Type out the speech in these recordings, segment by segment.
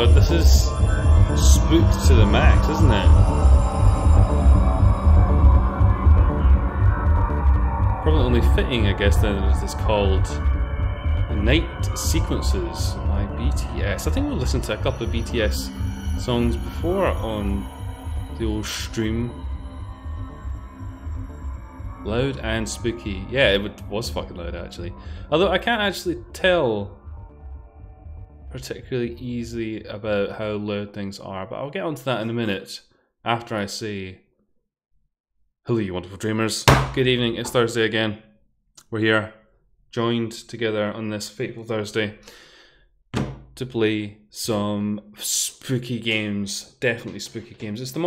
god, this is spooked to the max, isn't it? Probably only fitting, I guess, then it is called Night Sequences by BTS. I think we've listened to a couple of BTS songs before on the old stream. Loud and spooky. Yeah, it was fucking loud actually. Although I can't actually tell particularly easily about how loud things are, but I'll get onto that in a minute after I say hello you wonderful dreamers. Good evening, it's Thursday again. We're here, joined together on this fateful Thursday to play some spooky games. Definitely spooky games. It's the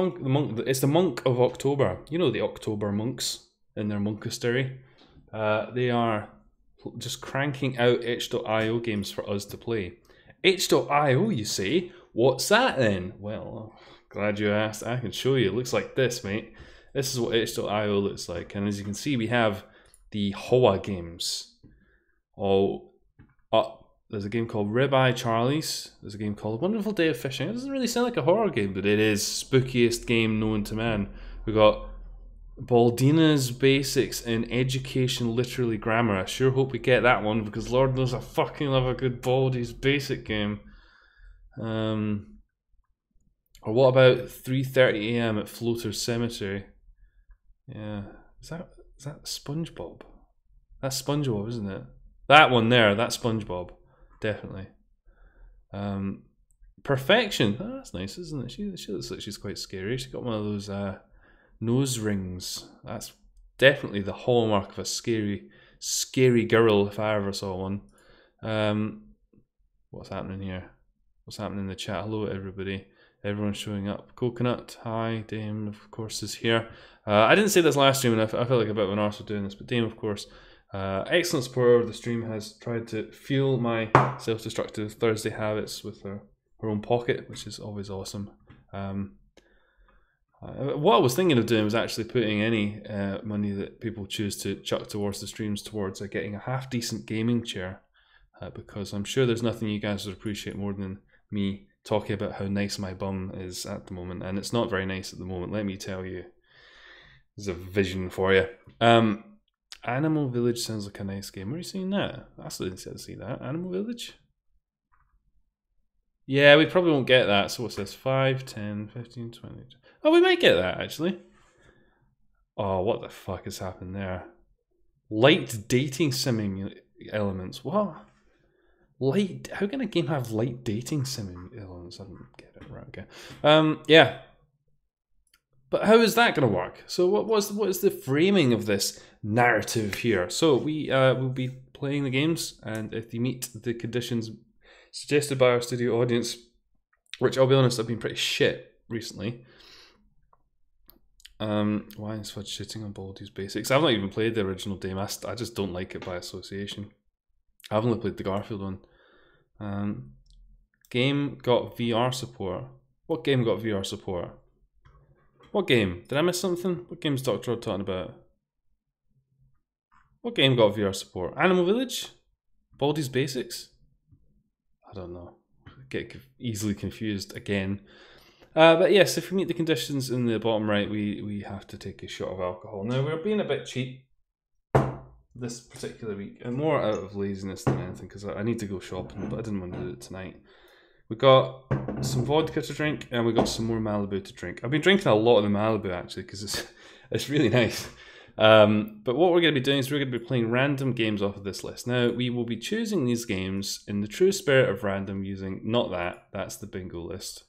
monk of October. You know the October monks in their monkastery. They are just cranking out itch.io games for us to play. Itch.io, you say? What's that then? Well, glad you asked. I can show you. It looks like this, mate. This is what itch.io looks like. And as you can see, we have the Hoa games all up. There's a game called Ribeye Charlie's. There's a game called Wonderful Day of Fishing. It doesn't really sound like a horror game, but it is spookiest game known to man. We got Baldina's Basics in Education Literally Grammar. I sure hope we get that one because Lord knows I fucking love a good Baldi's Basic game. Or what about 3:30 AM at Floater's Cemetery? Yeah, is that SpongeBob? That's SpongeBob, isn't it? That one there, that's SpongeBob, definitely. Perfection. Oh, that's nice, isn't it? She looks like she's quite scary. She's got one of those nose rings. That's definitely the hallmark of a scary girl if I ever saw one. What's happening here? What's happening in the chat? Hello everybody. Everyone's showing up. Coconut, hi. Dame, of course, is here. I didn't say this last stream and I felt like a bit of an arsehole doing this, but Dame, of course, excellent supporter of the stream, has tried to fuel my self-destructive Thursday habits with her own pocket, which is always awesome. What I was thinking of doing was actually putting any money that people choose to chuck towards the streams towards getting a half-decent gaming chair, because I'm sure there's nothing you guys would appreciate more than me talking about how nice my bum is at the moment, and it's not very nice at the moment, let me tell you. There's a vision for you. Animal Village sounds like a nice game. Where are you seeing that? I still didn't see that. Animal Village? Yeah, we probably won't get that. So what's this? 5, 10, 15, 20. Oh, we might get that, actually. Oh, what the fuck has happened there? Light dating simming elements. What? Light? How can a game have light dating simming elements? I don't get it. Right, okay. Yeah. But how is that going to work? So what is the framing of this narrative here? So we will be playing the games, and if you meet the conditions suggested by our studio audience, which I'll be honest, I've been pretty shit recently. Why is Fudge shitting on Baldi's Basics? I've not even played the original Dame. I just don't like it by association. I've only played the Garfield one. Game got VR support. What game got VR support? What game? Did I miss something? What game's Dr. Rod talking about? What game got VR support? Animal Village? Baldi's Basics? I don't know. Get easily confused again. But yes, if we meet the conditions in the bottom right, we have to take a shot of alcohol. Now, we're being a bit cheap this particular week, and more out of laziness than anything, because I need to go shopping, but I didn't want to do it tonight. We got some vodka to drink, and we got some more Malibu to drink. I've been drinking a lot of the Malibu, actually, because it's really nice. But what we're going to be doing is we're going to be playing random games off of this list. Now, we will be choosing these games in the true spirit of random using, not that's the bingo list.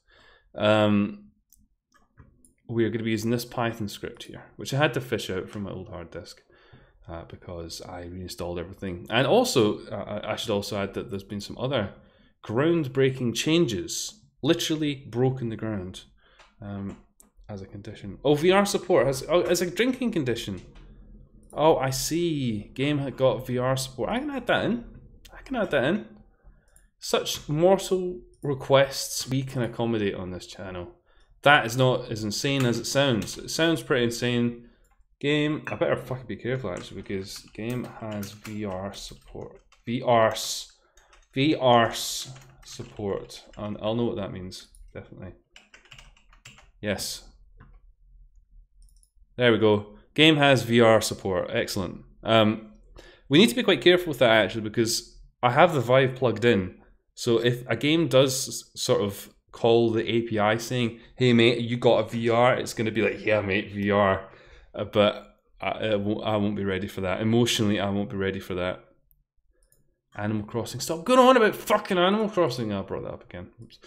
We're going to be using this Python script here, which I had to fish out from my old hard disk because I reinstalled everything. And also, I should also add that there's been some other groundbreaking changes, literally broken the ground as a condition. Oh, VR support as a drinking condition. Oh, I see. Game had got VR support. I can add that in. Such mortal requests we can accommodate on this channel. That is not as insane as it sounds. It sounds pretty insane. Game, I better fucking be careful actually, because game has VR support. VRs. support. And I'll know what that means, definitely. Yes. There we go. Game has VR support. Excellent. We need to be quite careful with that actually, because I have the Vive plugged in. So if a game does sort of call the API saying, "Hey mate, you got a VR," it's going to be like, "Yeah mate, VR," but I won't be ready for that. Emotionally, I won't be ready for that. Animal Crossing. Stop going on about fucking Animal Crossing. I brought that up again. Oops.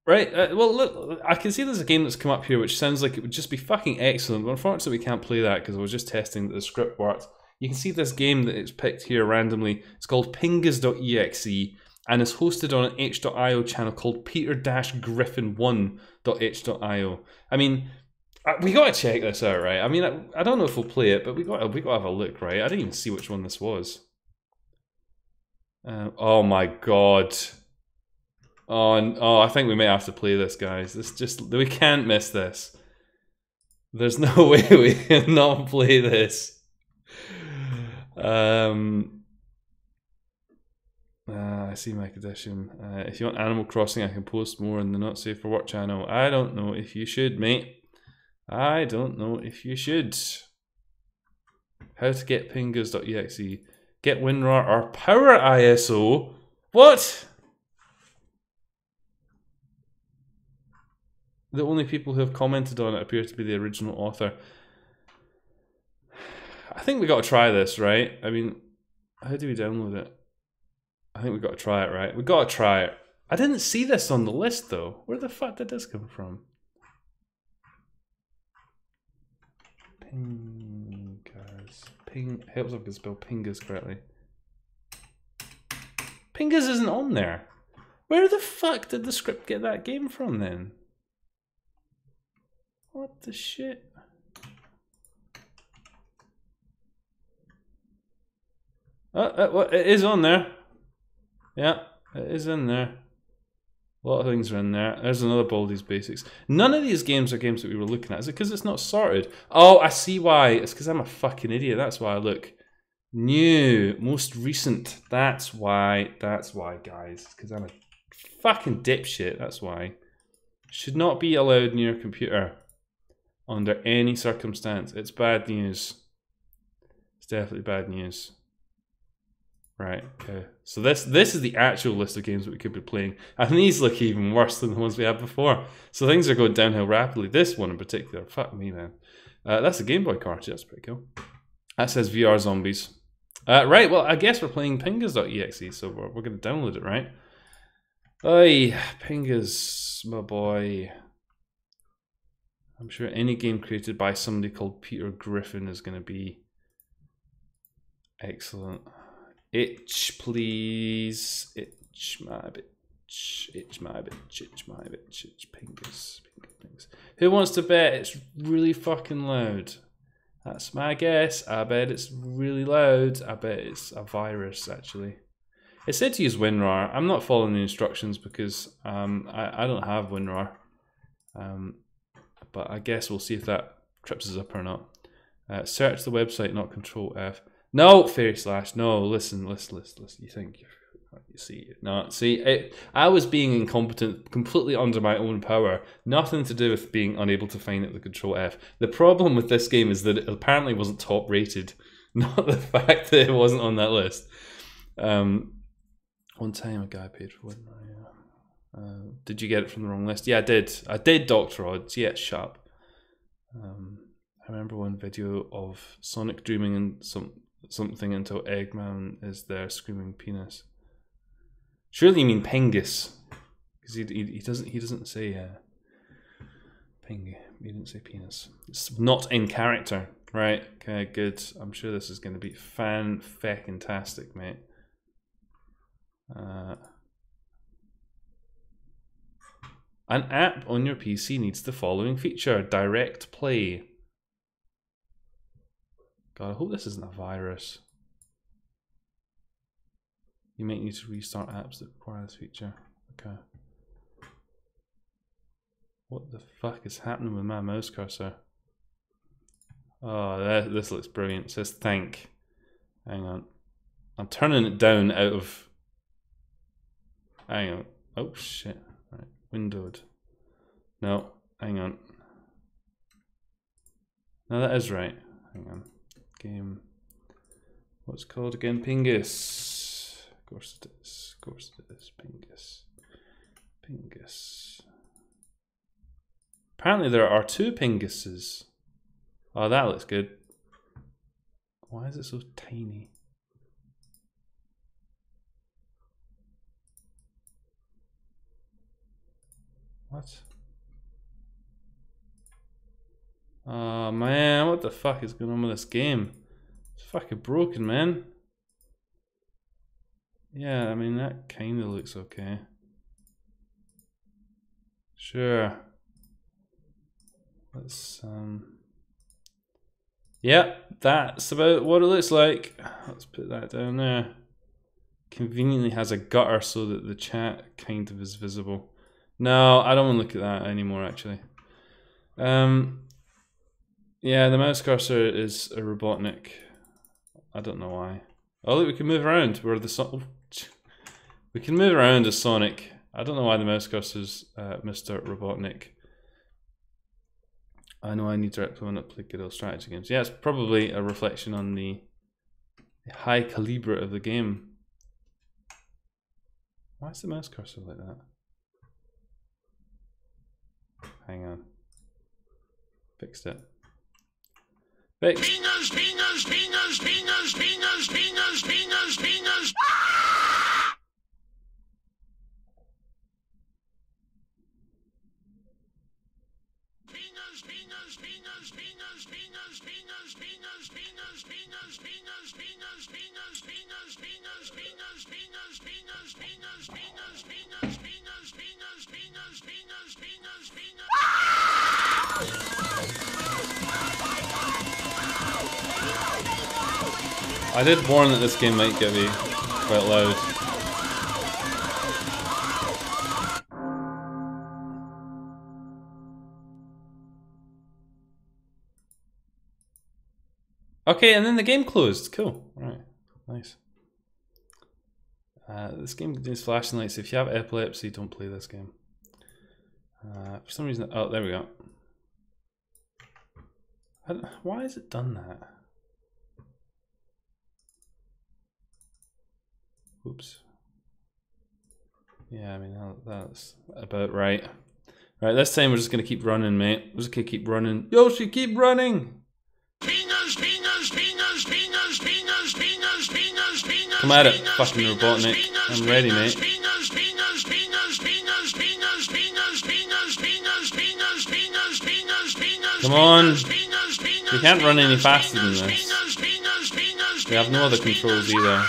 Right, well look, I can see there's a game that's come up here which sounds like it would just be fucking excellent, but unfortunately we can't play that because I was just testing that the script worked. You can see this game that it's picked here randomly. It's called Pingas.exe and is hosted on an h.io channel called peter-griffin1.h.io. I mean, we gotta check this out, right? I mean, I don't know if we'll play it, but we gotta have a look, right? I didn't even see which one this was. Oh my god. Oh, I think we may have to play this, guys. We can't miss this. There's no way we can not play this. I see my condition. If you want Animal Crossing, I can post more on the Not Safe for Work channel. I don't know if you should, mate. I don't know if you should. How to get pingas.exe. Get WinRAR or Power ISO. What? The only people who have commented on it appear to be the original author. I think we got to try this, right? I mean, how do we download it? I think we got to try it, right? We got to try it. I didn't see this on the list though. Where the fuck did this come from? Pingas. Helps if I can spell Pingas correctly. Pingas isn't on there. Where the fuck did the script get that game from then? What the shit? Well, it is on there. Yeah, it is in there. A lot of things are in there. There's another Baldi's Basics. None of these games are games that we were looking at. Is it because it's not sorted? Oh, I see why. It's because I'm a fucking idiot. That's why I look. New, most recent. That's why, guys. Because I'm a fucking dipshit. That's why. Should not be allowed near a computer. Under any circumstance. It's bad news. It's definitely bad news. Right, okay. So this is the actual list of games that we could be playing. And these look even worse than the ones we had before. So things are going downhill rapidly. This one in particular, fuck me man. That's a Game Boy cartridge, that's pretty cool. That says VR Zombies. Right, well I guess we're playing Pingas.exe, so we're going to download it, right? Oi, Pingas, my boy. I'm sure any game created by somebody called Peter Griffin is going to be excellent. Itch, please. Itch my bitch. Itch my bitch. Itch my bitch. Itch Pingas. Pingas. Who wants to bet it's really fucking loud? That's my guess. I bet it's really loud. I bet it's a virus, actually. It said to use WinRAR. I'm not following the instructions because I don't have WinRAR. But I guess we'll see if that trips us up or not. Search the website, not Control F. No, Fairy Slash. No, listen. You think you see? No, see. I was being incompetent, completely under my own power. Nothing to do with being unable to find it with Control F. The problem with this game is that it apparently wasn't top rated, not the fact that it wasn't on that list. One time a guy paid for one. Did you get it from the wrong list? Yeah, I did. I did, Dr. Odds. Yeah, shut up. I remember one video of Sonic dreaming and something until Eggman is there screaming penis. Surely you mean Pengus, because he doesn't say Ping. He didn't say penis. It's not in character, right? Okay, good. I'm sure this is going to be fan-feckin-tastic, mate. An app on your PC needs the following feature: Direct Play. God, I hope this isn't a virus. You might need to restart apps that require this feature. Okay. What the fuck is happening with my mouse cursor? Oh, this looks brilliant. It says thank. Hang on. I'm turning it down out of... Hang on. Oh, shit. Right. Windowed. No, hang on. No, that is right. Hang on. Game. What's it called again? Pingus. Of course it is. Of course it is. Pingus. Pingus. Apparently there are 2 Pinguses. Oh, that looks good. Why is it so tiny? What? Oh man, what the fuck is going on with this game? It's fucking broken, man. Yeah, I mean, that kind of looks okay. Sure. Let's, Yep, that's about what it looks like. Let's put that down there. Conveniently has a gutter so that the chat kind of is visible. No, I don't want to look at that anymore, actually. Yeah, the mouse cursor is a Robotnik. I don't know why. Oh, look, we can move around. We can move around as Sonic. I don't know why the mouse cursor's Mr. Robotnik. I know I need to want to play good old strategy games. Yeah, it's probably a reflection on the high caliber of the game. Why is the mouse cursor like that? Hang on. Fixed it. Fixed. Penis, penis, penis, penis, penis, penis, penis, penis. I did warn that this game might get me quite loud. Okay, and then the game closed. Cool. Alright. Nice. This game contains flashing lights. If you have epilepsy, don't play this game. For some reason... Oh, there we go. Why has it done that? Oops. Yeah, I mean, that's about right. Right, this time we're just going to keep running, mate. We're just going to keep running. Yoshi, keep running! Come at it, fucking Robotnik. I'm ready, mate. Come on! We can't run any faster than this. We have no other controls either.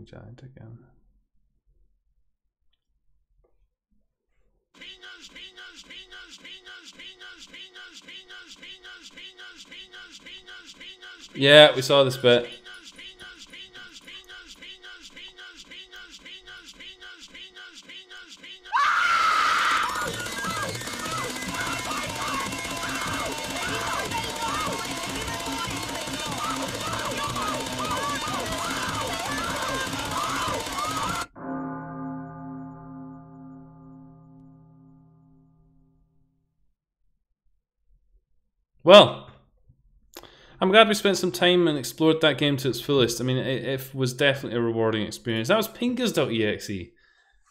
Giant again. Yeah, we saw this bit. Well, I'm glad we spent some time and explored that game to its fullest. I mean, it was definitely a rewarding experience. That was Pingus.exe.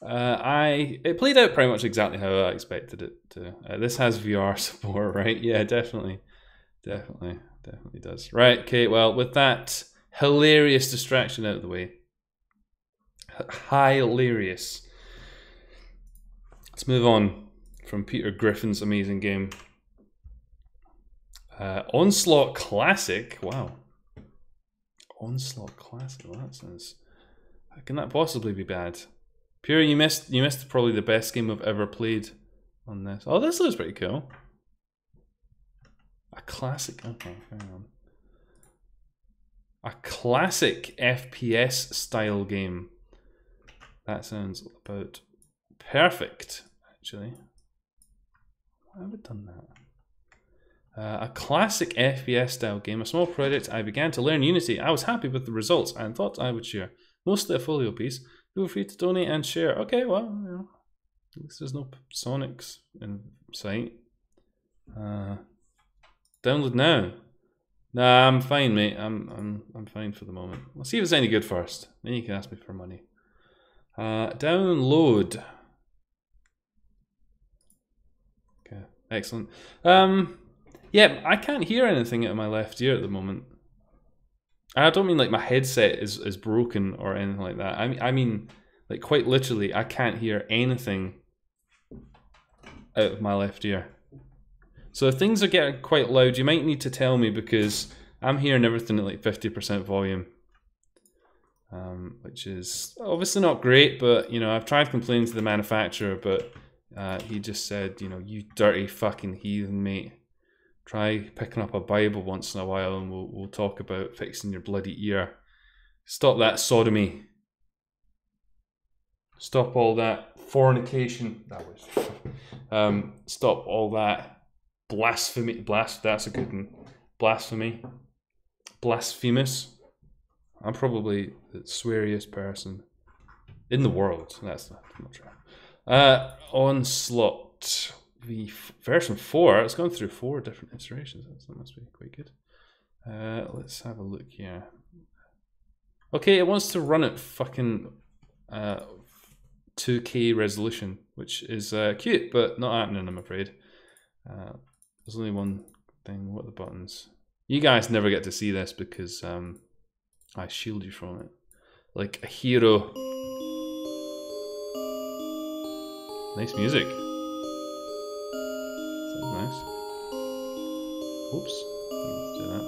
It played out pretty much exactly how I expected it to. This has VR support, right? Yeah, definitely does. Right, okay, well, with that hilarious distraction out of the way. Hilarious. Let's move on from Peter Griffin's amazing game. Onslaught Classic. Wow. Onslaught Classic. Well, that sounds... How can that possibly be bad? Pure, you missed probably the best game I've ever played on this. Oh, this looks pretty cool. A classic. Okay, hang on. A classic FPS style game. That sounds about perfect, actually. Why have I done that? A classic FPS style game, a small project. I began to learn Unity. I was happy with the results and thought I would share. Mostly a folio piece. Feel free to donate and share. Okay, well, you know, at least there's no Sonics in sight. Download now. Nah, I'm fine, mate. I'm fine for the moment. We'll see if it's any good first. Then you can ask me for money. Download. Okay, excellent. Yeah, I can't hear anything out of my left ear at the moment. I don't mean like my headset is broken or anything like that. I mean like quite literally, I can't hear anything out of my left ear. So if things are getting quite loud, you might need to tell me, because I'm hearing everything at like 50% volume. Which is obviously not great, but you know, I've tried complaining to the manufacturer, but he just said, you know, you dirty fucking heathen, mate. Try picking up a Bible once in a while and we'll talk about fixing your bloody ear. Stop that sodomy. Stop all that fornication. That was stop all that blasphemy. That's a good one. Blasphemy. Blasphemous. I'm probably the sweariest person in the world. That's not true. Onslaught. The version 4, it's gone through 4 different iterations. That must be quite good. Let's have a look here. Okay, it wants to run at fucking 2K resolution, which is cute, but not happening, I'm afraid. There's only one thing. What are the buttons? You guys never get to see this because I shield you from it. Like a hero. Nice music. Nice. Oops. Do that.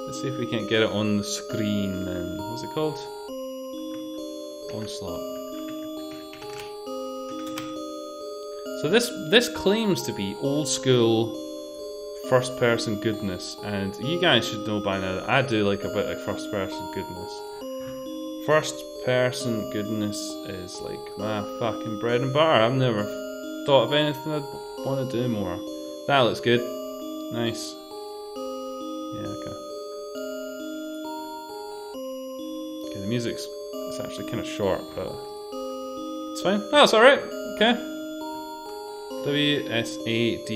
Let's see if we can't get it on the screen then. What's it called? Onslaught. So this claims to be old school first person goodness, and you guys should know by now that I do like a bit of first person goodness. First person goodness is like my fucking bread and butter. I've never thought of anything I'd want to do more. That looks good. Nice. Yeah, okay. Okay, the music's it's actually kind of short, but it's fine. Oh, it's alright. Okay. WSAD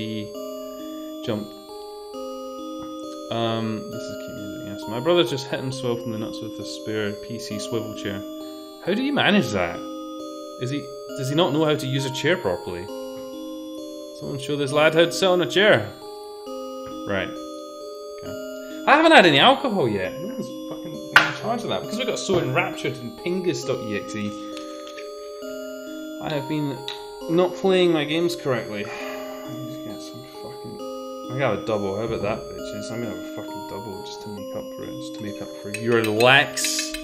jump. This is cute music, yes. My brother just hit himself in the nuts with a spare PC swivel chair. How do you manage that? Does he not know how to use a chair properly? Someone show this lad how to sit on a chair. Right. Okay. I haven't had any alcohol yet. No one's fucking been in charge of that. Because we got so enraptured in pingus.exe, I have been not playing my games correctly. I need to get some fucking... I got a double. How about that, bitches? I'm gonna have a fucking double just to make up for it. Just to make up for your laxness.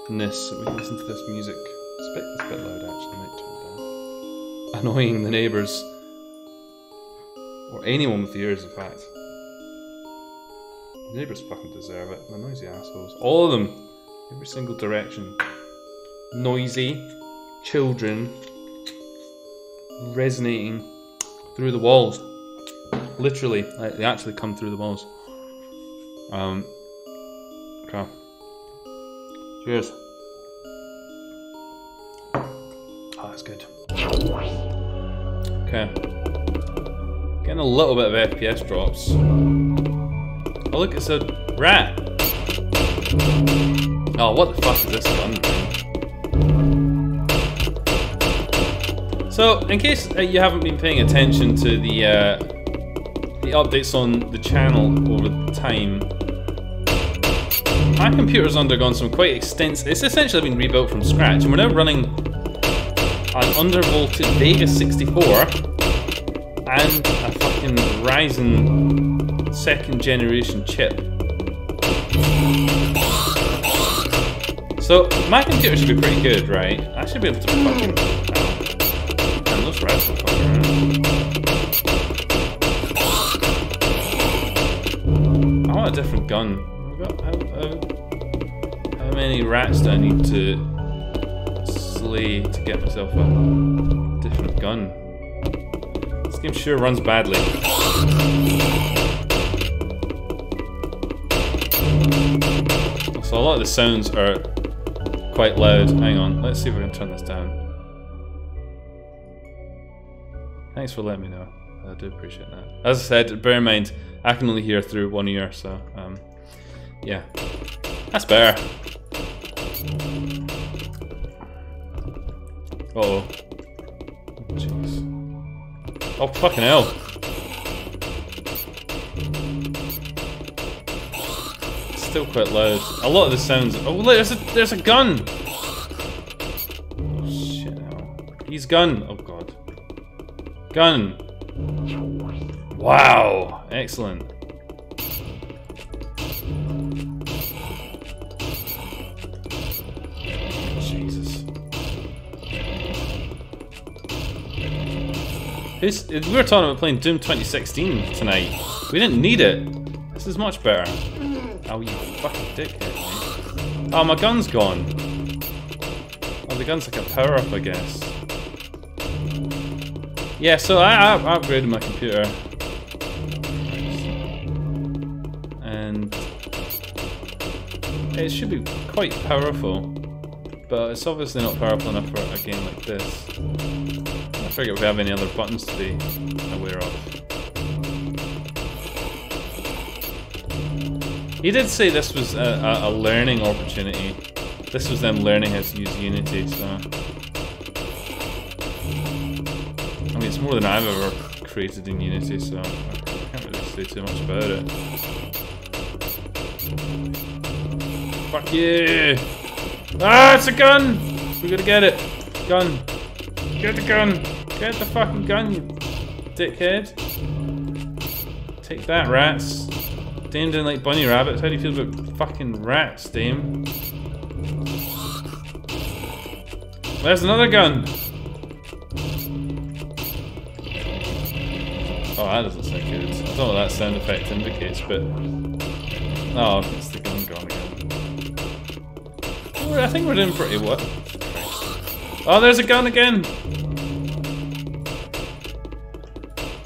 We can listen to this music. It's a bit loud, actually. I might turn it down. Annoying the neighbours. Or anyone with ears, in fact. The neighbours fucking deserve it. The noisy assholes. All of them. Every single direction. Noisy. Children. Resonating through the walls. Literally. Like, they actually come through the walls. Okay. Cheers. Oh, that's good. Okay. Getting a little bit of FPS drops. Oh look, it's a rat! Oh, what the fuck is this gun thing? So, in case you haven't been paying attention to the updates on the channel over the time, my computer's undergone some quite extensive... It's essentially been rebuilt from scratch, and we're now running an undervolted Vega 64 and a fucking Ryzen 2nd generation chip. So my computer should be pretty good, right? I should be able to fucking... And those rats are fucking around. I want a different gun. How many rats do I need to slay to get myself a different gun? This game sure runs badly. So a lot of the sounds are quite loud. Hang on, let's see if we can turn this down. Thanks for letting me know. I do appreciate that. As I said, bear in mind, I can only hear through one ear, so yeah. That's better. Uh-oh. Jeez. Oh, fucking hell. It's still quite loud. A lot of the sounds... Oh, look, there's a gun! Oh, shit, hell. He's gun. Oh, God. Gun. Wow. Excellent. Jesus. We were talking about playing Doom 2016 tonight. We didn't need it. This is much better. Oh, you fucking dickhead, mate. Oh, my gun's gone. Oh, the gun's like a power-up, I guess. Yeah, so I upgraded my computer. And it should be quite powerful. But it's obviously not powerful enough for a game like this. I forget if we have any other buttons to be aware of. He did say this was a learning opportunity. This was them learning how to use Unity, so... I mean, it's more than I've ever created in Unity, so I can't really say too much about it. Fuck you! Ah, it's a gun! We gotta get it! Gun! Get the gun! Get the fucking gun, you dickhead! Take that, rats! Dame didn't like bunny rabbits. How do you feel about fucking rats, Dame? There's another gun! Oh, that doesn't sound good. I don't know what that sound effect indicates, but... Oh, it's the gun gone again. I think we're doing pretty well. Oh, there's a gun again!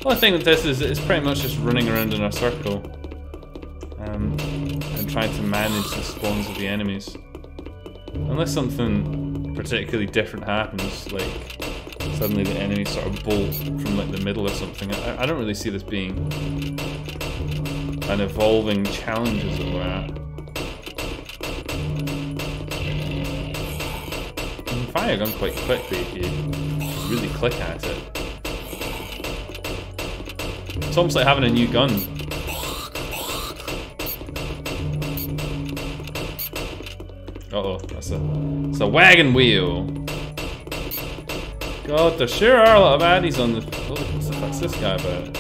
Well, the thing with this is it's pretty much just running around in a circle. And trying to manage the spawns of the enemies. Unless something particularly different happens, like suddenly the enemies sort of bolt from like the middle or something. I don't really see this being an evolving challenge, as it were. You can fire a gun quite quickly if you really click at it. It's almost like having a new gun. Uh-oh, it's a wagon wheel. God, there sure are a lot of addies on the... What's this guy about?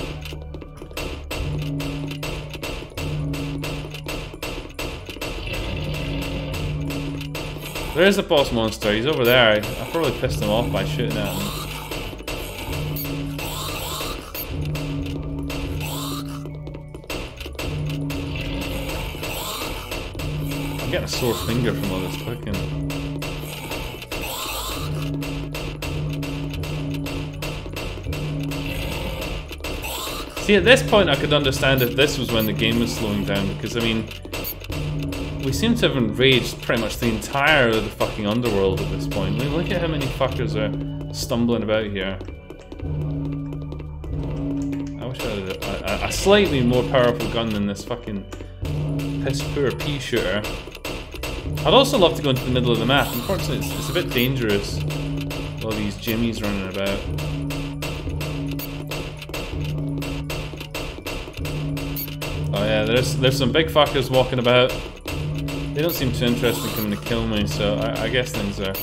There is a boss monster, he's over there. I probably pissed him off by shooting at him. I'm getting a sore finger from all this clicking. See, at this point I could understand if this was when the game was slowing down, because I mean, we seem to have enraged pretty much the entire of the fucking underworld at this point. I mean, look at how many fuckers are stumbling about here. I wish I had a slightly more powerful gun than this fucking piss poor pea shooter. I'd also love to go into the middle of the map. Unfortunately, it's a bit dangerous. All these jimmies running about. Oh yeah, there's some big fuckers walking about. They don't seem too interested in coming to kill me, so I guess things are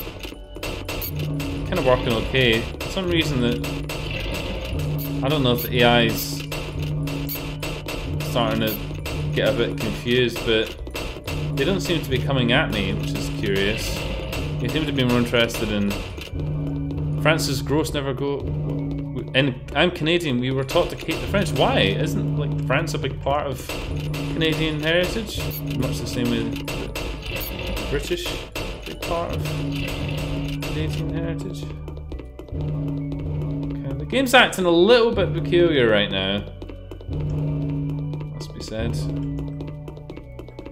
kind of working okay. For some reason that I don't know if the AI's starting to get a bit confused, but they don't seem to be coming at me, which is curious. They seem to be more interested in France's gross never go. And I'm Canadian, we were taught to hate the French. Why? Isn't like France a big part of Canadian heritage? Much the same way the British big part of Canadian heritage. Okay. The game's acting a little bit peculiar right now. Must be said.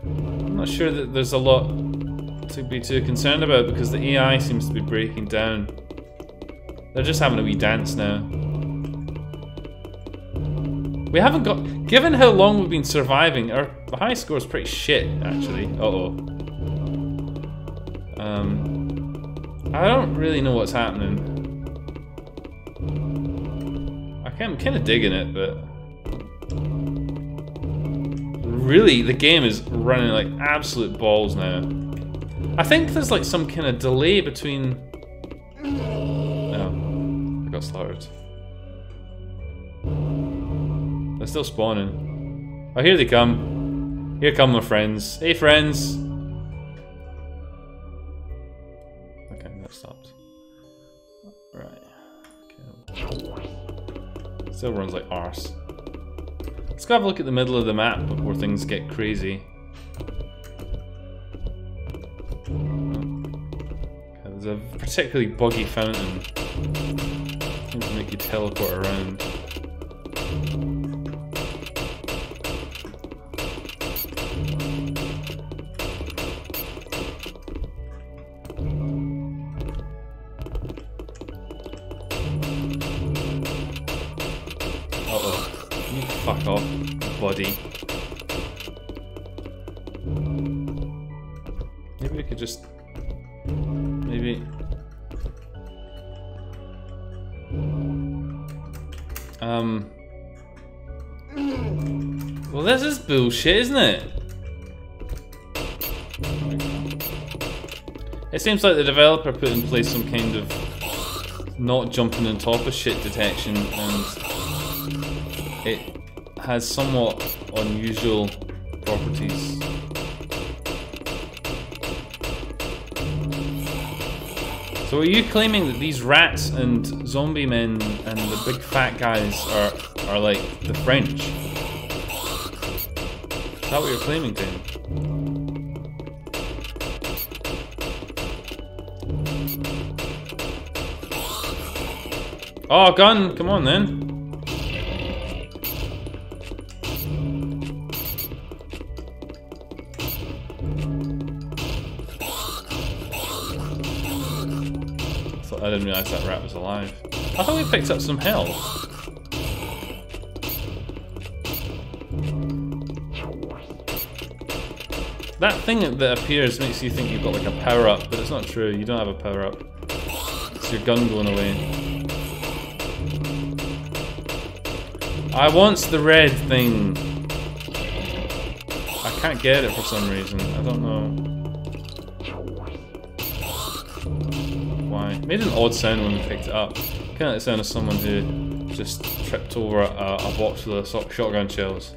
I'm not sure that there's a lot to be too concerned about because the AI seems to be breaking down. They're just having a wee dance now. We haven't got... Given how long we've been surviving, our high score is pretty shit, actually. Uh-oh. I don't really know what's happening. I'm kind of digging it, but... Really, the game is running like absolute balls now. I think there's like some kind of delay between... Oh, I got slaughtered. They're still spawning. Oh, here they come. Here come my friends. Hey, friends. Okay, that stopped. Right. Okay. Still runs like arse. Let's go have a look at the middle of the map before things get crazy. Okay, there's a particularly buggy fountain. Seems to make you teleport around. Fuck off, body. Maybe we could just... Maybe... Well, this is bullshit, isn't it? It seems like the developer put in place some kind of not jumping on top of shit detection, and it has somewhat unusual properties. So are you claiming that these rats and zombie men and the big fat guys are like the French? Is that what you're claiming, Tim? Oh, gun! Come on then. I didn't realise that rat was alive. I thought we picked up some health. That thing that appears makes you think you've got like a power-up, but it's not true. You don't have a power-up. It's your gun going away. I want the red thing. I can't get it for some reason. I don't know. It made an odd sound when we picked it up. Kind of like the sound of someone who just tripped over a box full of shotgun shells.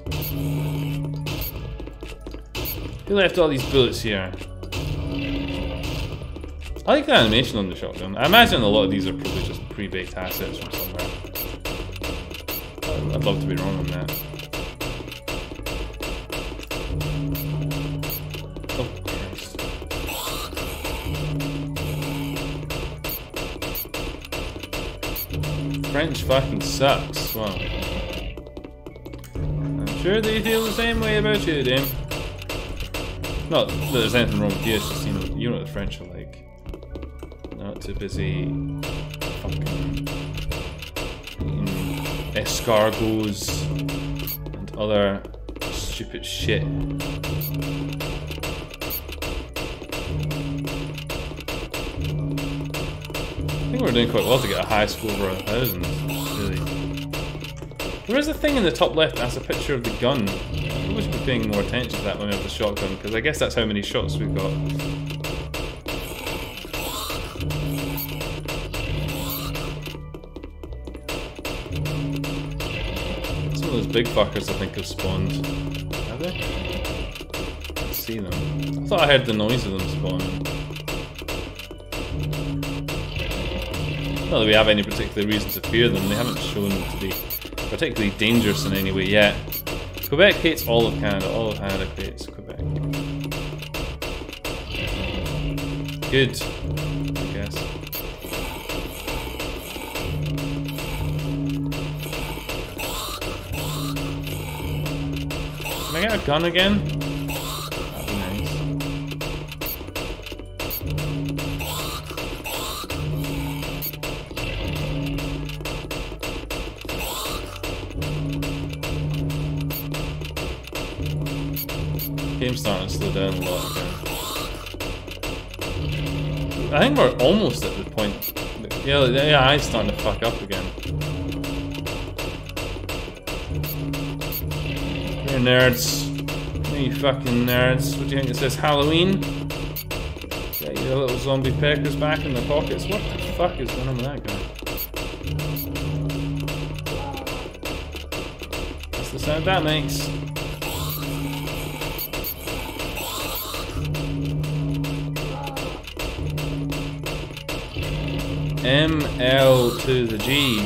Who left all these bullets here? I like the animation on the shotgun. I imagine a lot of these are probably just pre-baked assets from somewhere. I'd love to be wrong on that. Oh, Christ. French fucking sucks. Wow. I'm sure they feel the same way about you, Dame. Not that there's anything wrong with you, it's just, you know what the French are like. They're not too busy fucking eating escargots and other stupid shit. I think we're doing quite well to get a high score over 1,000, really. There is a thing in the top left that has a picture of the gun. I probably should be paying more attention to that when we have the shotgun, because I guess that's how many shots we've got. Some of those big fuckers I think have spawned. Have they? I can't see them. I thought I heard the noise of them spawning. Not that we have any particular reason to fear them, they haven't shown them to be particularly dangerous in any way yet. Quebec hates all of Canada hates Quebec. Good, I guess. I get a gun again? That'd be nice. Game's starting to slow down a lot again. I think we're almost at the point. Yeah, the AI's starting to fuck up again. You're nerds. You fucking nerds. What do you think it says? Halloween? Get your little zombie peckers back in the pockets. What the fuck is going on with that guy? That's the sound that makes. ML to the G.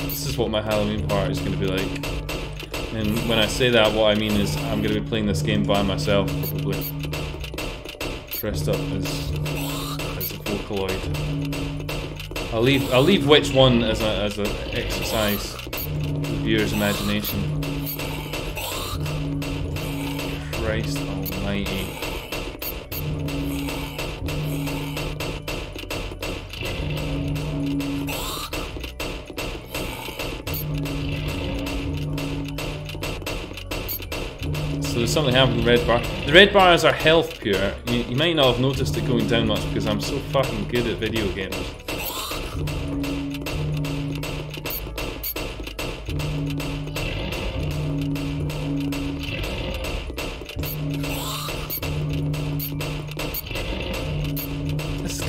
This is what my Halloween party is going to be like. And when I say that, what I mean is I'm going to be playing this game by myself, probably. Dressed up as a Vocaloid. I'll leave which one as an exercise for the viewer's imagination. Christ almighty. So there's something happening with the red bar. The red bars are health pure. You might not have noticed it going down much because I'm so fucking good at video games.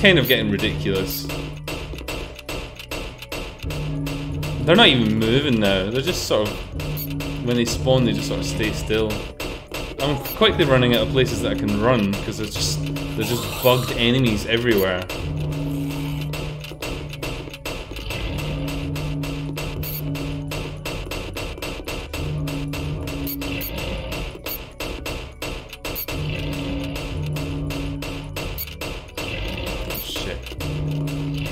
Kind of getting ridiculous. They're not even moving now. They're just sort of, when they spawn, they just sort of stay still. I'm quickly running out of places that I can run because there's just bugged enemies everywhere.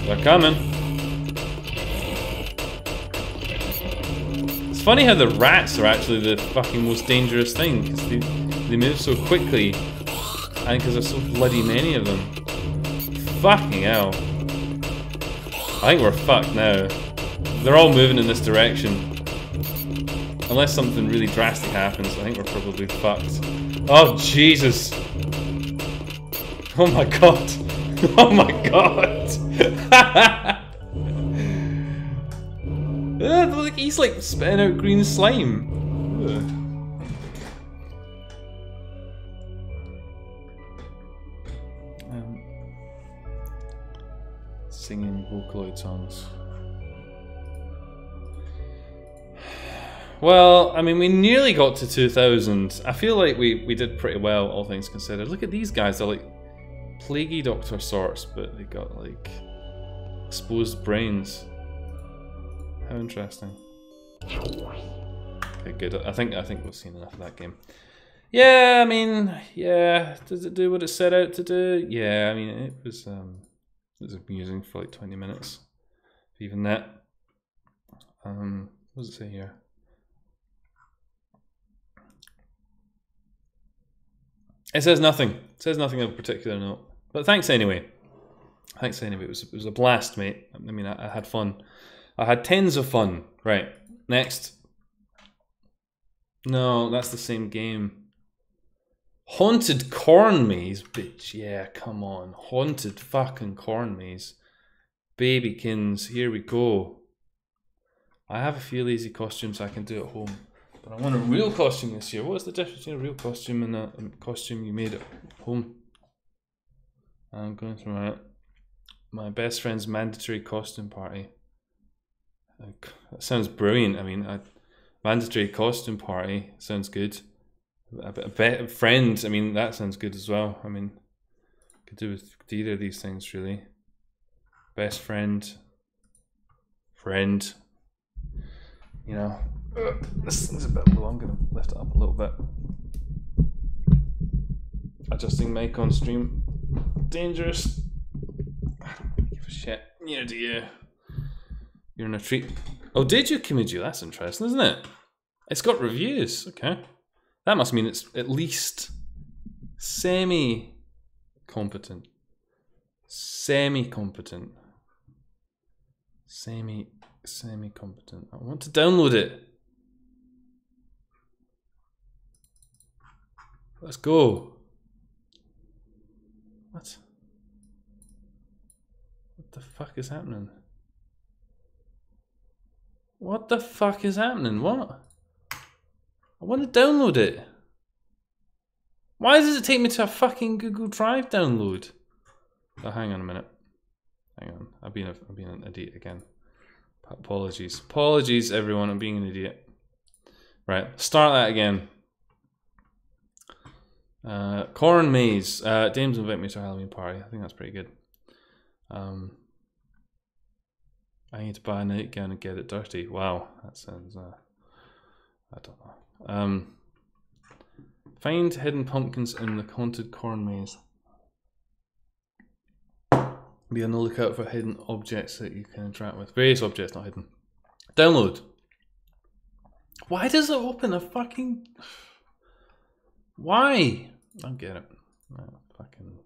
They're coming. It's funny how the rats are actually the fucking most dangerous thing because they move so quickly and because there's so bloody many of them. Fucking hell. I think we're fucked now. They're all moving in this direction. Unless something really drastic happens, I think we're probably fucked. Oh Jesus! Oh my god! Oh my god! He's like spitting out green slime. Singing Vocaloid songs. Well, I mean, we nearly got to 2000. I feel like we did pretty well, all things considered. Look at these guys, they're like plaguey doctor sorts, but they got like exposed brains. How interesting. Okay, good. I think we've seen enough of that game. Yeah, I mean, yeah. Does it do what it set out to do? Yeah, I mean, it was amusing for like 20 minutes, even that. What does it say here? It says nothing. It says nothing of particular note. But thanks anyway. Thanks anyway. It was a blast, mate. I mean, I had fun. I had tens of fun. Right. Next. No, that's the same game. Haunted Corn Maze, bitch. Yeah, come on. Haunted fucking Corn Maze. Babykins, here we go. I have a few lazy costumes I can do at home. But I want a real costume this year. What's the difference between a real costume and a costume you made at home? I'm going through my best friend's mandatory costume party. That sounds brilliant. I mean, mandatory costume party sounds good. A friend, I mean, that sounds good as well. I mean, could do with either of these things really. Best friend. You know. This thing's a bit low, I'm going to lift it up a little bit. Adjusting mic on stream. Dangerous. shit. Near to you. You're in a treat. Oh, did you, Kimiju? That's interesting, isn't it? It's got reviews. Okay. That must mean it's at least semi-competent. Semi-competent. Semi-competent. I want to download it. Let's go. What? What the fuck is happening? What the fuck is happening? What? I want to download it. Why does it take me to a fucking Google Drive download? Oh, hang on a minute. Hang on. I've been an idiot again. Apologies. Apologies, everyone. I'm being an idiot. Right. Start that again. Corn Maze. Dames invite me to a Halloween party. I think that's pretty good. I need to buy a nightgown and get it dirty. Wow, that sounds. I don't know. Find hidden pumpkins in the haunted corn maze. Be on the lookout for hidden objects that you can interact with. Various objects, not hidden. Download. Why does it open a fucking? Why? I don't get it. Oh, fucking.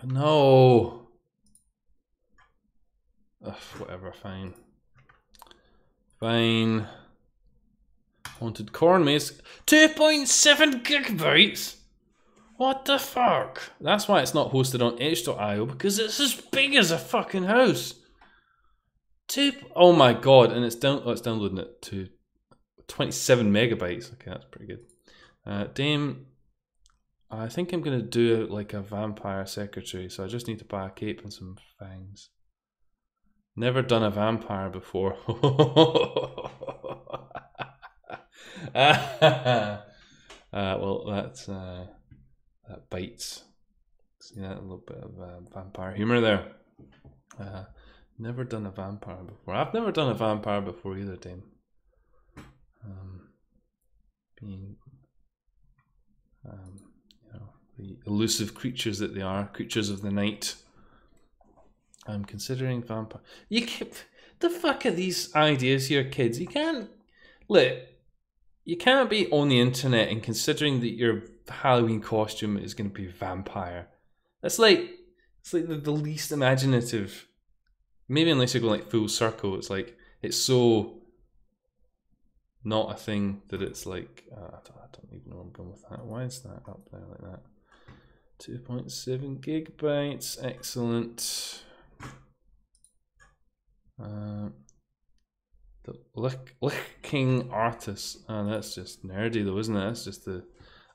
No. Ugh, whatever, fine. Fine. Haunted corn maze. 2.7 gigabytes? What the fuck? That's why it's not hosted on itch.io, because it's as big as a fucking house. Oh my god, and it's downloading it to 27 megabytes. Okay, that's pretty good. Dame, I think I'm gonna do it like a vampire secretary, so I just need to buy a cape and some fangs. Never done a vampire before. Well, that's that bites. See that, a little bit of vampire humor there. Never done a vampire before. I've never done a vampire before either, Dame. Being, you know, the elusive creatures that they are, creatures of the night. I'm considering vampire. You can't, the fuck are these ideas here, kids? You can't look. You can't be on the internet and considering that your Halloween costume is going to be vampire. It's like the least imaginative. Maybe unless you're going like full circle, it's like it's so not a thing that it's like. I don't even know where I'm going with that. Why is that up there like that? 2.7 gigabytes. Excellent. The licking artist. That's just nerdy though, isn't it?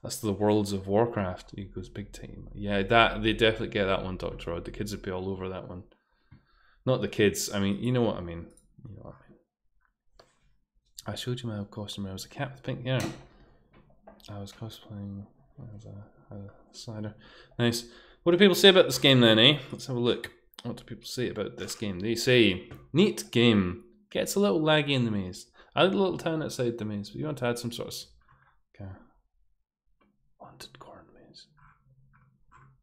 That's the Worlds of Warcraft. He goes big time. Yeah, that they definitely get that one, Dr. Rod. The kids would be all over that one. Not the kids. I mean, you know what I mean. You know what I mean. I showed you my old costume. I was a cat with pink hair. I was cosplaying as a slider. Nice. What do people say about this game then, eh? Let's have a look. What do people say about this game? They say, neat game. Gets a little laggy in the maze. I like the little town outside the maze, but you want to add some sort of... Okay. Haunted corn maze.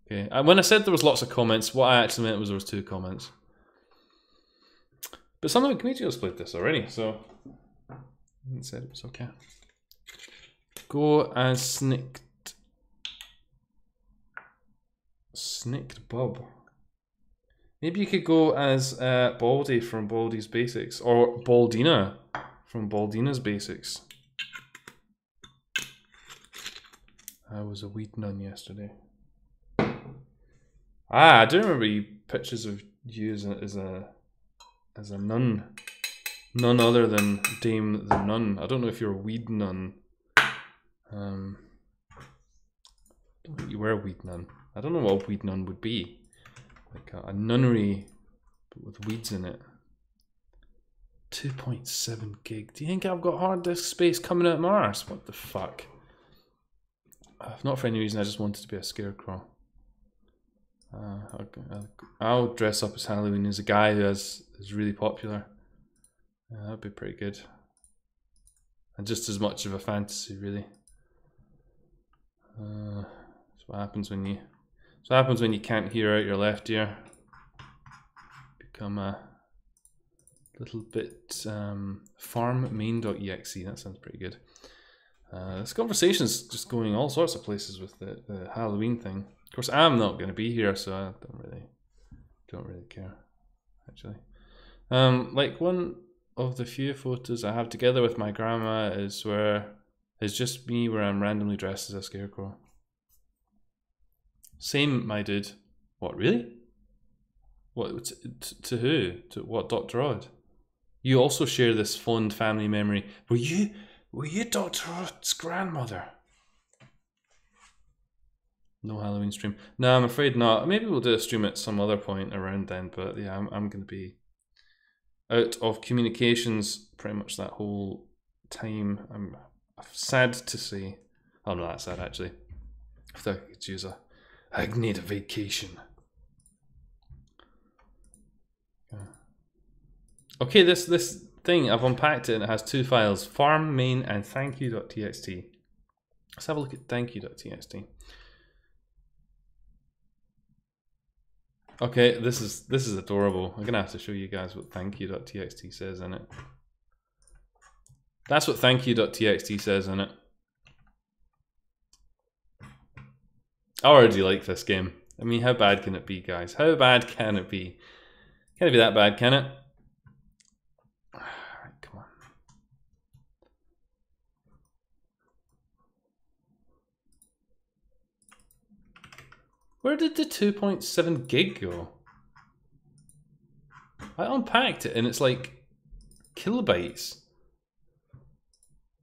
Okay. When I said there was lots of comments, what I actually meant was there was 2 comments. But some of the comedians played this already, so... I said it was okay. Go as Snicked. Snicked Bub. Maybe you could go as Baldy from Baldy's Basics, or Baldina from Baldina's Basics. I was a weed nun yesterday. I do remember pictures of you as a nun. None other than Dame the Nun. I don't know if you're a weed nun. I don't think you were a weed nun. I don't know what a weed nun would be. Like a nunnery but with weeds in it. 2.7 gig. Do you think I've got hard disk space coming out of my arse? What the fuck? Not for any reason, I just wanted to be a scarecrow. I'll dress up as Halloween as a guy who is really popular. Yeah, that'd be pretty good. And just as much of a fantasy, really. That's what happens when you... That's what happens when you can't hear out your left ear. become a little bit farm main.exe. That sounds pretty good. This conversation's just going all sorts of places with the Halloween thing. Of course, I'm not going to be here, so I don't really care, actually. Like one of the few photos I have together with my grandma is just me where I'm randomly dressed as a scarecrow. Same, my dude. What, really? What, to who? To what, Dr. Odd? You also share this fond family memory. Were you Dr. Odd's grandmother? No Halloween stream. No, I'm afraid not. Maybe we'll do a stream at some other point around then, but yeah, I'm going to be out of communications pretty much that whole time. I'm sad to say. Oh, no, that's sad actually. I thought I could use I need a vacation. Okay, this thing, I've unpacked it and it has two files, farm main and thankyou.txt. Let's have a look at thankyou.txt. Okay, this is adorable. I'm gonna have to show you guys what thankyou.txt says in it. That's what thankyou.txt says in it. I already like this game. I mean, how bad can it be, guys? How bad can it be? Can't it be that bad, can it? Alright, come on. Where did the 2.7 gig go? I unpacked it and it's like kilobytes.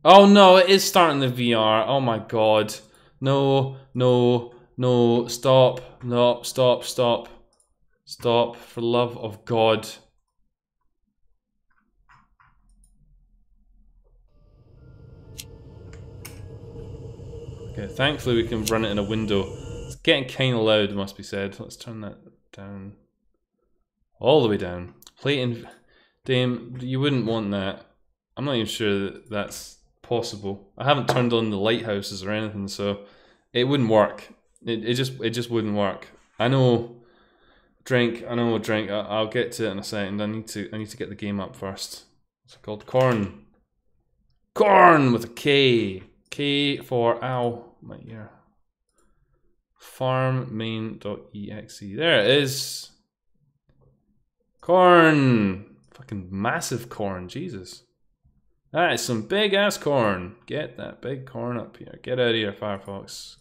Oh no, it is starting the VR. Oh my god. No, no, no, stop. No, stop, stop. Stop, for the love of God. Okay, thankfully we can run it in a window. It's getting kind of loud, must be said. Let's turn that down. All the way down. Play Dame, you wouldn't want that. I'm not even sure that that's possible. I haven't turned on the lighthouses or anything, so it wouldn't work. It just wouldn't work. I know drink. I'll get to it in a second. I need to get the game up first. It's called Corn. Corn with a K. K for ow, my ear. Farm main.exe. There it is. Corn. Fucking massive corn. Jesus. That is some big ass corn. Get that big corn up here. Get out of here, Firefox.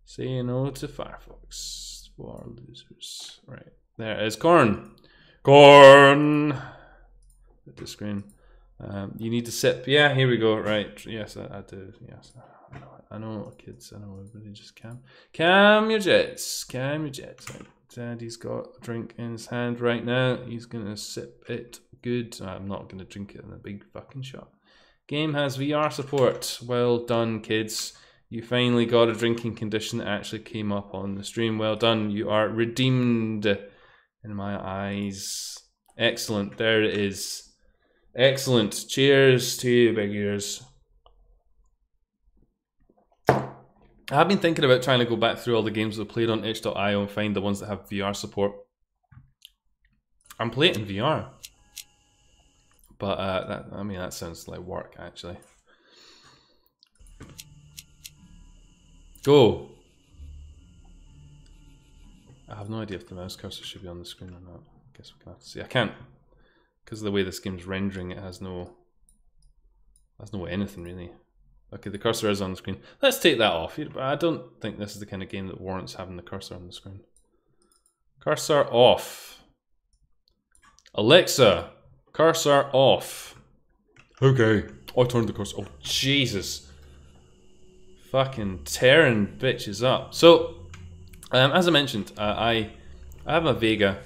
Say no to Firefox. For losers. Right. There it is. Corn. Corn. Hit the screen. You need to sip. Yeah, here we go. Right. Yes, I do. Yes. I know, kids. I know. Everybody just calm your jets. Calm your jets. Daddy's got a drink in his hand right now. He's gonna sip it good. I'm not gonna drink it in a big fucking shot. Game has VR support. Well done, kids. You finally got a drinking condition that actually came up on the stream. Well done. You are redeemed in my eyes. Excellent. There it is. Excellent. Cheers to you, big ears. I've been thinking about trying to go back through all the games that I played on itch.io and find the ones that have VR support. I'm playing in VR. But that sounds like work, actually. Go. I have no idea if the mouse cursor should be on the screen or not. I guess we can have to see. I can't, because of the way this game's rendering, it has no anything really. Okay, the cursor is on the screen. Let's take that off. I don't think this is the kind of game that warrants having the cursor on the screen. Cursor off. Alexa, cursor off. Okay, I turned the cursor. Oh, Jesus. Fucking tearing bitches up. So, as I mentioned, I have my Vega.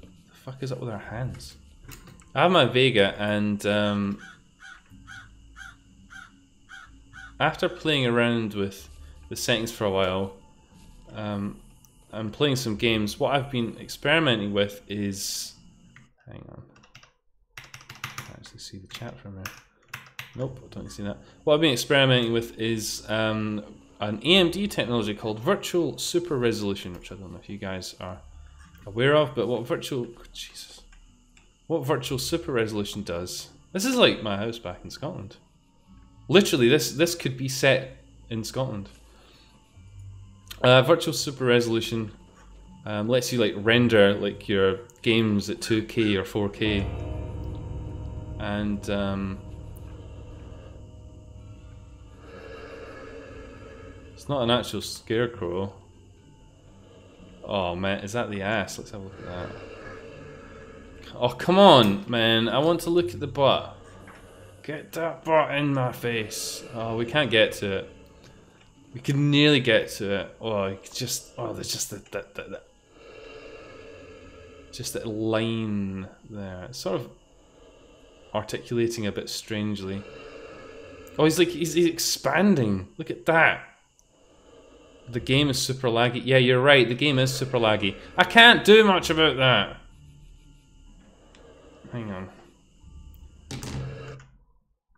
The fuck is up with our hands? I have my Vega, and after playing around with the settings for a while, I'm playing some games. What I've been experimenting with is, hang on, I can't actually see the chat from here. Nope, I don't see that. What I've been experimenting with is an AMD technology called Virtual Super Resolution, which I don't know if you guys are aware of, but what virtual super resolution does. This is like my house back in Scotland. Literally, this could be set in Scotland. Virtual super resolution lets you like render like your games at 2K or 4K, and it's not an actual scarecrow. Oh man, is that the ass? Let's have a look at that. Oh come on, man! I want to look at the butt. Get that butt in my face. Oh, we can't get to it. We can nearly get to it. Oh, there's just that line there. It's sort of articulating a bit strangely. Oh, he's expanding. Look at that. The game is super laggy. Yeah, you're right. The game is super laggy. I can't do much about that. Hang on.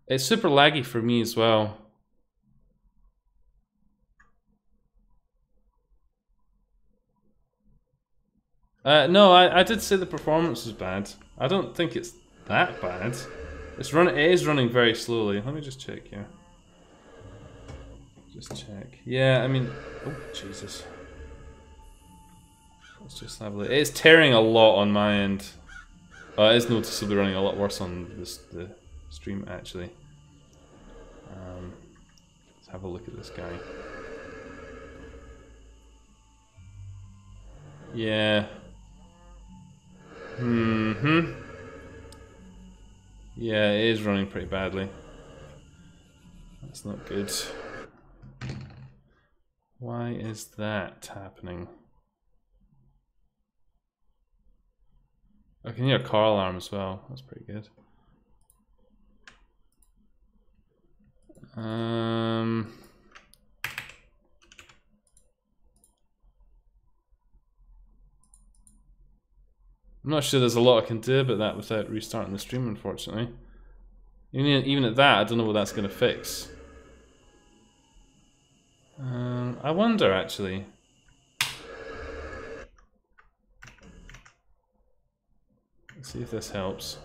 It's super laggy for me as well. No, I did say the performance was bad. I don't think it's that bad. It is running very slowly. Let me just check here. Just check. Yeah, I mean, oh Jesus. Let's just have a look. It's tearing a lot on my end. It is noticeably running a lot worse on the stream actually. Let's have a look at this guy. Yeah. Yeah, it is running pretty badly. That's not good. Why is that happening? I can hear a car alarm as well. That's pretty good. I'm not sure there's a lot I can do about that without restarting the stream, unfortunately. Even at that, I don't know what that's going to fix. I wonder, actually. Let's see if this helps.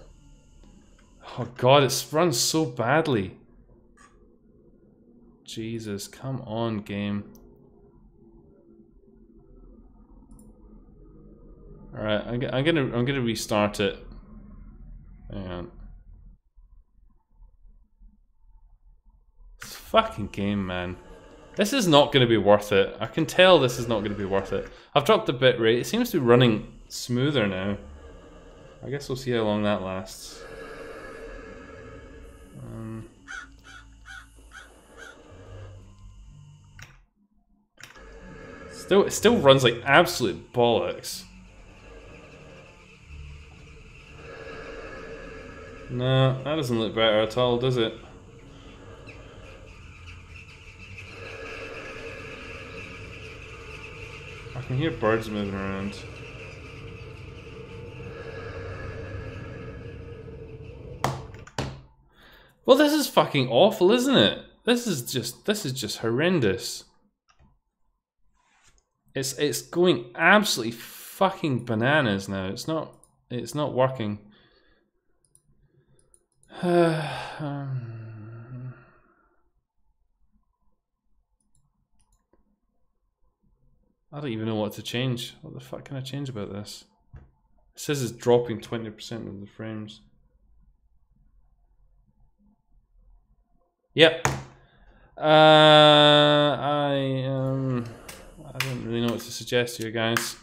Oh god, it runs so badly. Jesus, come on, game. Alright, I'm gonna restart it. Hang on. This fucking game, man. This is not gonna be worth it. I can tell this is not gonna be worth it. I've dropped the bitrate. It seems to be running smoother now. I guess we'll see how long that lasts. It still runs like absolute bollocks. No, that doesn't look better at all, does it? I can hear birds moving around. Well, this is fucking awful, isn't it? This is just horrendous. It's going absolutely fucking bananas now. It's not working. I don't even know what to change. What the fuck can I change about this? It says it's dropping 20% of the frames. Yep. I don't really know what to suggest here, guys.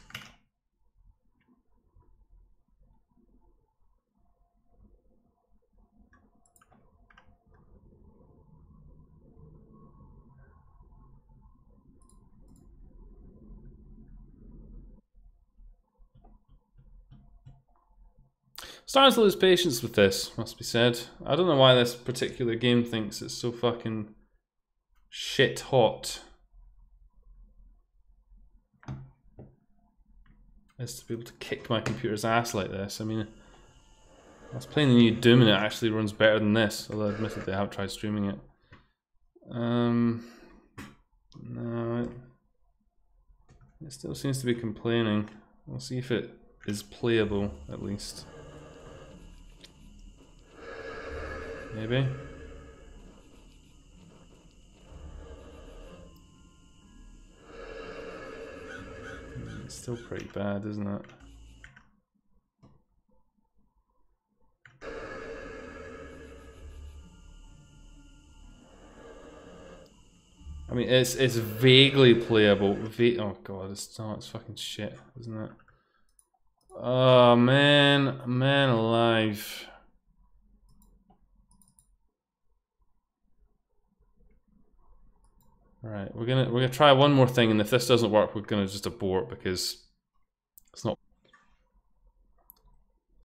Starting to lose patience with this, must be said. I don't know why this particular game thinks it's so fucking shit hot. Is to be able to kick my computer's ass like this. I mean, I was playing the new Doom and it actually runs better than this, although admittedly I have tried streaming it. No, it still seems to be complaining. We'll see if it is playable at least. Maybe. It's still pretty bad, isn't it? I mean, it's vaguely playable. Oh god, it's not. It's fucking shit, isn't it? Oh man, man alive. Right, we're gonna try one more thing, and if this doesn't work, we're gonna just abort because it's not